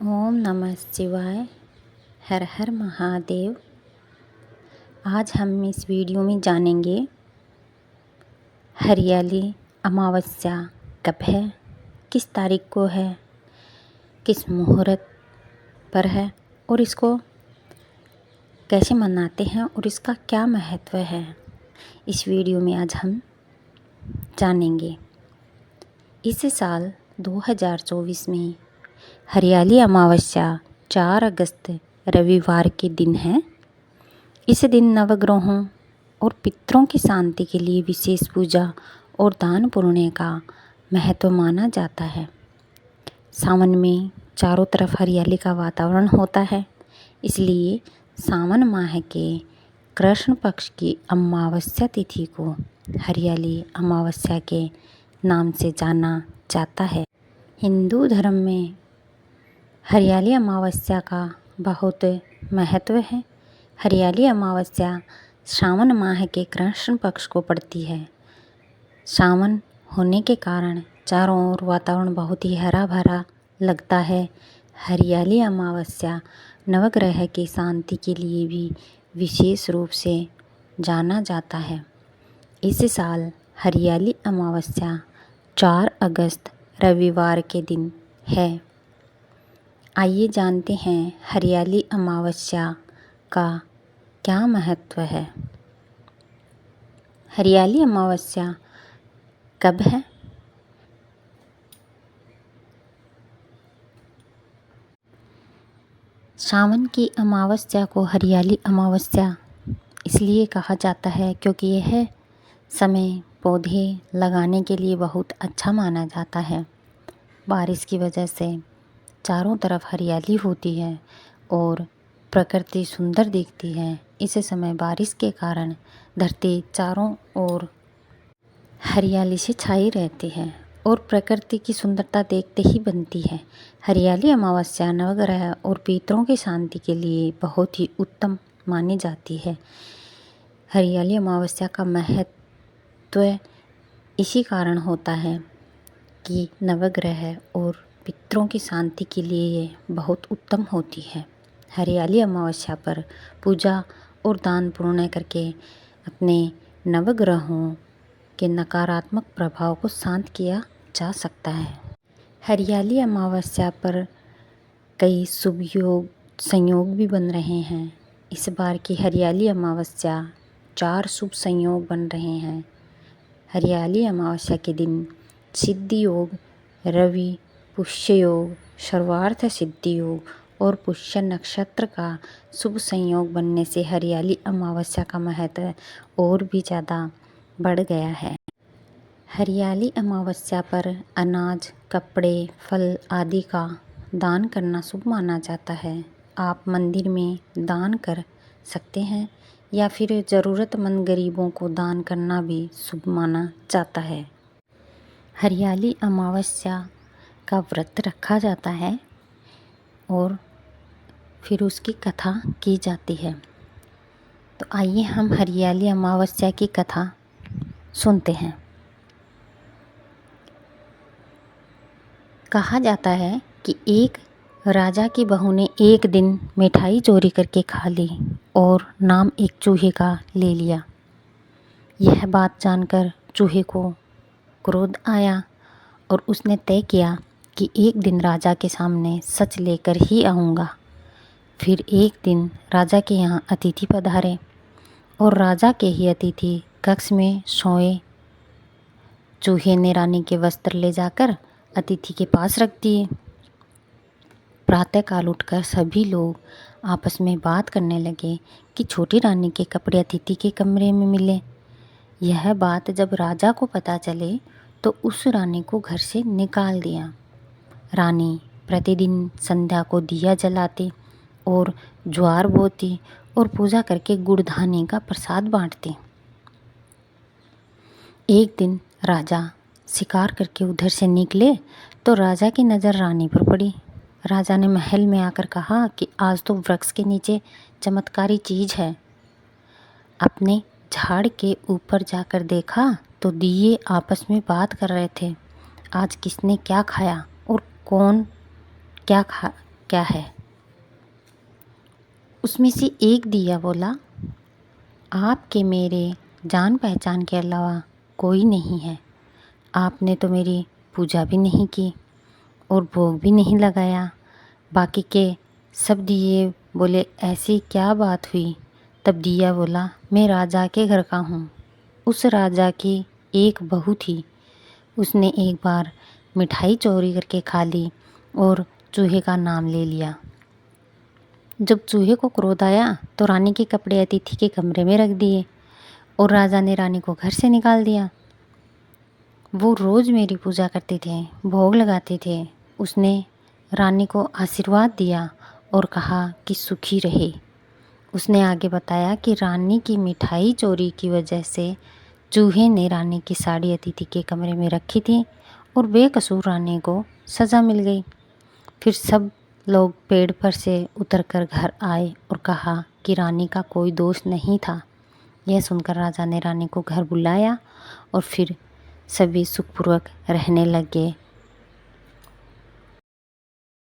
ओम नमः शिवाय। हर हर महादेव। आज हम इस वीडियो में जानेंगे हरियाली अमावस्या कब है, किस तारीख को है, किस मुहूर्त पर है और इसको कैसे मनाते हैं और इसका क्या महत्व है। इस वीडियो में आज हम जानेंगे। इस साल 2024 में हरियाली अमावस्या 4 अगस्त रविवार के दिन है। इस दिन नवग्रहों और पितरों की शांति के लिए विशेष पूजा और दान पुण्य का महत्व माना जाता है। सावन में चारों तरफ हरियाली का वातावरण होता है, इसलिए सावन माह के कृष्ण पक्ष की अमावस्या तिथि को हरियाली अमावस्या के नाम से जाना जाता है। हिंदू धर्म में हरियाली अमावस्या का बहुत महत्व है। हरियाली अमावस्या श्रावण माह के कृष्ण पक्ष को पड़ती है। सावन होने के कारण चारों ओर वातावरण बहुत ही हरा भरा लगता है। हरियाली अमावस्या नवग्रह की शांति के लिए भी विशेष रूप से जाना जाता है। इस साल हरियाली अमावस्या 4 अगस्त रविवार के दिन है। आइए जानते हैं हरियाली अमावस्या का क्या महत्व है। हरियाली अमावस्या कब है? सावन की अमावस्या को हरियाली अमावस्या इसलिए कहा जाता है क्योंकि यह समय पौधे लगाने के लिए बहुत अच्छा माना जाता है। बारिश की वजह से चारों तरफ हरियाली होती है और प्रकृति सुंदर दिखती है। इस समय बारिश के कारण धरती चारों ओर हरियाली से छाई रहती है और प्रकृति की सुंदरता देखते ही बनती है। हरियाली अमावस्या नवग्रह और पितरों की शांति के लिए बहुत ही उत्तम मानी जाती है। हरियाली अमावस्या का महत्व इसी कारण होता है कि नवग्रह और पितरों की शांति के लिए ये बहुत उत्तम होती है। हरियाली अमावस्या पर पूजा और दान पुण्य करके अपने नवग्रहों के नकारात्मक प्रभाव को शांत किया जा सकता है। हरियाली अमावस्या पर कई शुभ योग संयोग भी बन रहे हैं। इस बार की हरियाली अमावस्या 4 शुभ संयोग बन रहे हैं। हरियाली अमावस्या के दिन सिद्धि योग, रवि पुष्य योग, सर्वार्थ सिद्धि योग और पुष्य नक्षत्र का शुभ संयोग बनने से हरियाली अमावस्या का महत्व और भी ज़्यादा बढ़ गया है। हरियाली अमावस्या पर अनाज, कपड़े, फल आदि का दान करना शुभ माना जाता है। आप मंदिर में दान कर सकते हैं या फिर ज़रूरतमंद गरीबों को दान करना भी शुभ माना जाता है। हरियाली अमावस्या का व्रत रखा जाता है और फिर उसकी कथा की जाती है। तो आइए हम हरियाली अमावस्या की कथा सुनते हैं। कहा जाता है कि एक राजा की बहू ने एक दिन मिठाई चोरी करके खा ली और नाम एक चूहे का ले लिया। यह बात जानकर चूहे को क्रोध आया और उसने तय किया कि एक दिन राजा के सामने सच लेकर ही आऊँगा। फिर एक दिन राजा के यहाँ अतिथि पधारे और राजा के ही अतिथि कक्ष में सोए। चूहे ने रानी के वस्त्र ले जाकर अतिथि के पास रख दिए। प्रातःकाल उठकर सभी लोग आपस में बात करने लगे कि छोटी रानी के कपड़े अतिथि के कमरे में मिले। यह बात जब राजा को पता चले तो उस रानी को घर से निकाल दिया। रानी प्रतिदिन संध्या को दिया जलाती और ज्वार बोती और पूजा करके गुड़धानी का प्रसाद बांटती। एक दिन राजा शिकार करके उधर से निकले तो राजा की नज़र रानी पर पड़ी। राजा ने महल में आकर कहा कि आज तो वृक्ष के नीचे चमत्कारी चीज़ है। अपने झाड़ के ऊपर जाकर देखा तो दिए आपस में बात कर रहे थे। आज किसने क्या खाया और कौन क्या क्या है? उसमें से एक दिया बोला, आपके मेरे जान पहचान के अलावा कोई नहीं है। आपने तो मेरी पूजा भी नहीं की और भोग भी नहीं लगाया। बाकी के सब दिए बोले, ऐसी क्या बात हुई? तब दिया बोला, मैं राजा के घर का हूँ। उस राजा की एक बहू थी। उसने एक बार मिठाई चोरी करके खा ली और चूहे का नाम ले लिया। जब चूहे को क्रोध आया तो रानी के कपड़े अतिथि के कमरे में रख दिए और राजा ने रानी को घर से निकाल दिया। वो रोज़ मेरी पूजा करते थे, भोग लगाते थे। उसने रानी को आशीर्वाद दिया और कहा कि सुखी रहे। उसने आगे बताया कि रानी की मिठाई चोरी की वजह से चूहे ने रानी की साड़ी अतिथि के कमरे में रखी थी और बेकसूर रानी को सज़ा मिल गई। फिर सब लोग पेड़ पर से उतरकर घर आए और कहा कि रानी का कोई दोष नहीं था। यह सुनकर राजा ने रानी को घर बुलाया और फिर सभी सुखपूर्वक रहने लगे